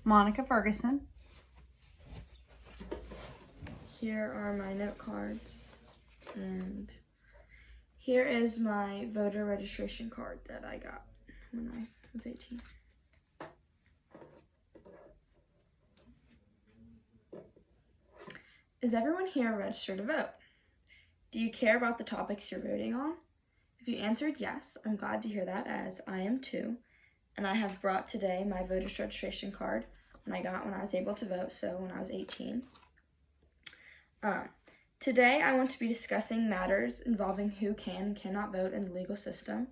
Monica Ferguson. Here are my note cards, and here is my voter registration card that I got when I was 18. Is everyone here registered to vote? Do you care about the topics you're voting on? If you answered yes, I'm glad to hear that, as I am too, and I have brought today my voter's registration card when I was able to vote, so when I was 18. Today I want to be discussing matters involving who can and cannot vote in the legal system.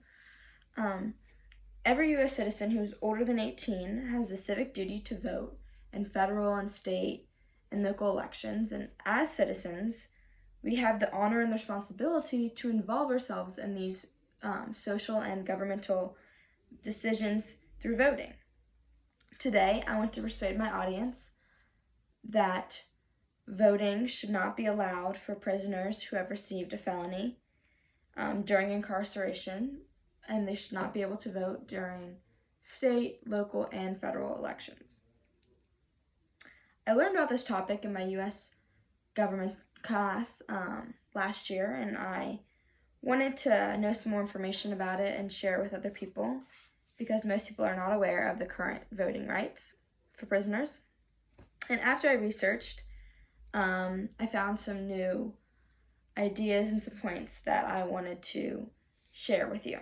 Every U.S. citizen who is older than 18 has the civic duty to vote in federal and state and local elections, and as citizens, we have the honor and the responsibility to involve ourselves in these social and governmental decisions through voting. Today, I want to persuade my audience that voting should not be allowed for prisoners who have received a felony during incarceration, and they should not be able to vote during state, local, and federal elections. I learned about this topic in my U.S. government class last year, and I wanted to know some more information about it and share it with other people because most people are not aware of the current voting rights for prisoners. And after I researched, I found some new ideas and some points that I wanted to share with you.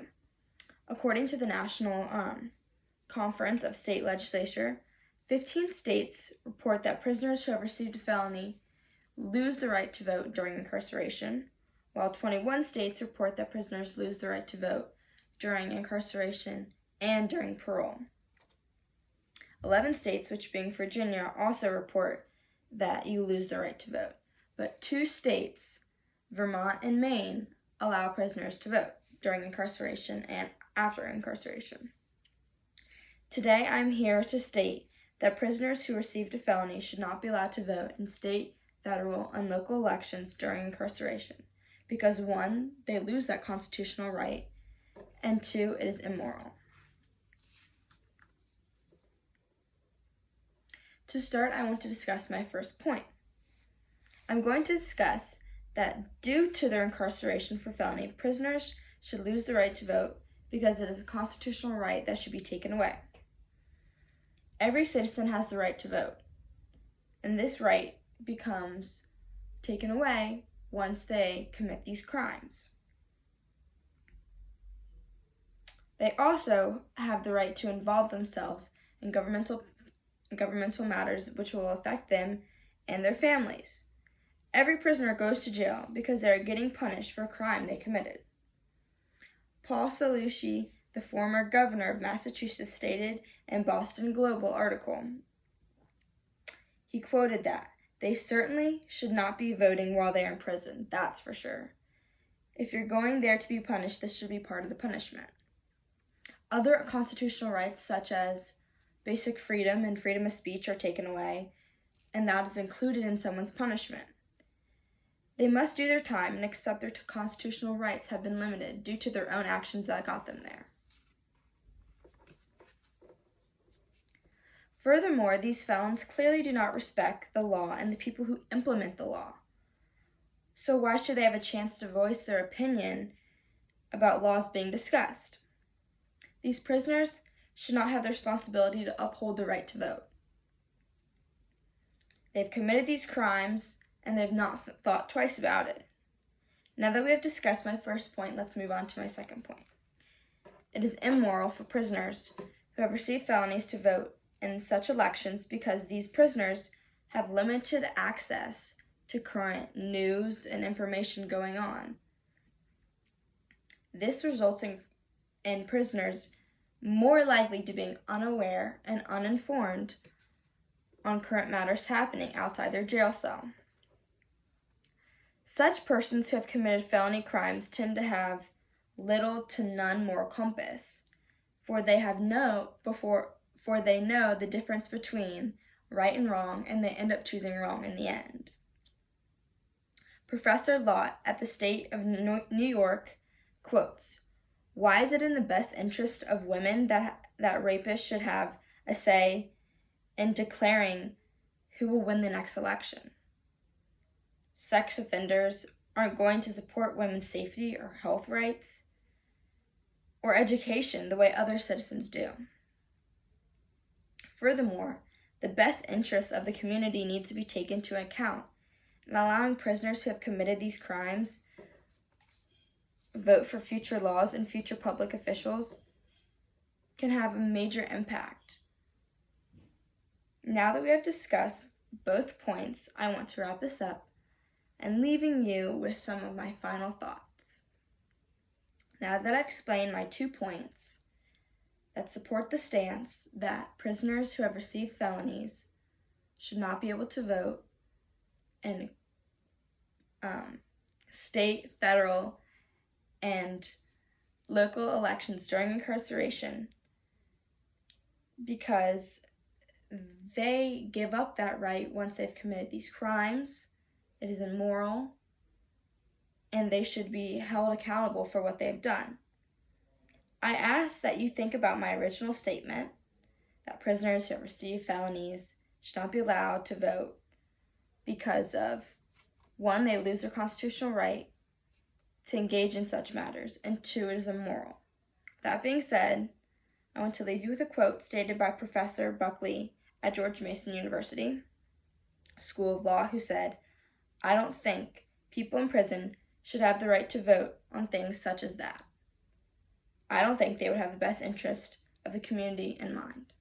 According to the National Conference of State Legislature, 15 states report that prisoners who have received a felony lose the right to vote during incarceration, while 21 states report that prisoners lose the right to vote during incarceration and during parole. 11 states, which being Virginia, also report that you lose the right to vote, but 2 states, Vermont and Maine, allow prisoners to vote during incarceration and after incarceration. Today, I'm here to state that prisoners who received a felony should not be allowed to vote in state, federal, and local elections during incarceration because 1, they lose that constitutional right, and 2, it is immoral. To start, I want to discuss my first point. I'm going to discuss that due to their incarceration for felony, prisoners should lose the right to vote because it is a constitutional right that should be taken away. Every citizen has the right to vote, and this right becomes taken away once they commit these crimes. They also have the right to involve themselves in governmental matters which will affect them and their families. Every prisoner goes to jail because they are getting punished for a crime they committed. Paul Cellucci, the former governor of Massachusetts, stated in Boston Globe article, he quoted that, "They certainly should not be voting while they are in prison, that's for sure. If you're going there to be punished, this should be part of the punishment." Other constitutional rights, such as basic freedom and freedom of speech, are taken away, and that is included in someone's punishment. They must do their time and accept their constitutional rights have been limited due to their own actions that got them there. Furthermore, these felons clearly do not respect the law and the people who implement the law. So why should they have a chance to voice their opinion about laws being discussed? These prisoners should not have the responsibility to uphold the right to vote. They've committed these crimes, and they've not thought twice about it. Now that we have discussed my first point, let's move on to my second point. It is immoral for prisoners who have received felonies to vote in such elections because these prisoners have limited access to current news and information going on. This results in prisoners more likely to being unaware and uninformed on current matters happening outside their jail cell. Such persons who have committed felony crimes tend to have little to none moral compass, for they know the difference between right and wrong, and they end up choosing wrong in the end. Professor Lott at the State of New York quotes, "Why is it in the best interest of women that rapists should have a say in declaring who will win the next election. Sex offenders aren't going to support women's safety or health rights or education the way other citizens do. Furthermore, the best interests of the community need to be taken into account, and allowing prisoners who have committed these crimes vote for future laws and future public officials can have a major impact. Now that we have discussed both points, I want to wrap this up and leaving you with some of my final thoughts. Now that I've explained my 2 points that support the stance that prisoners who have received felonies should not be able to vote in state, federal, and local elections during incarceration because they give up that right once they've committed these crimes. It is immoral, and they should be held accountable for what they've done. I ask that you think about my original statement that prisoners who have received felonies should not be allowed to vote because of, 1, they lose their constitutional right to engage in such matters, and 2, it is immoral. That being said, I want to leave you with a quote stated by Professor Buckley at George Mason University School of Law, who said, "I don't think people in prison should have the right to vote on things such as that. I don't think they would have the best interest of the community in mind."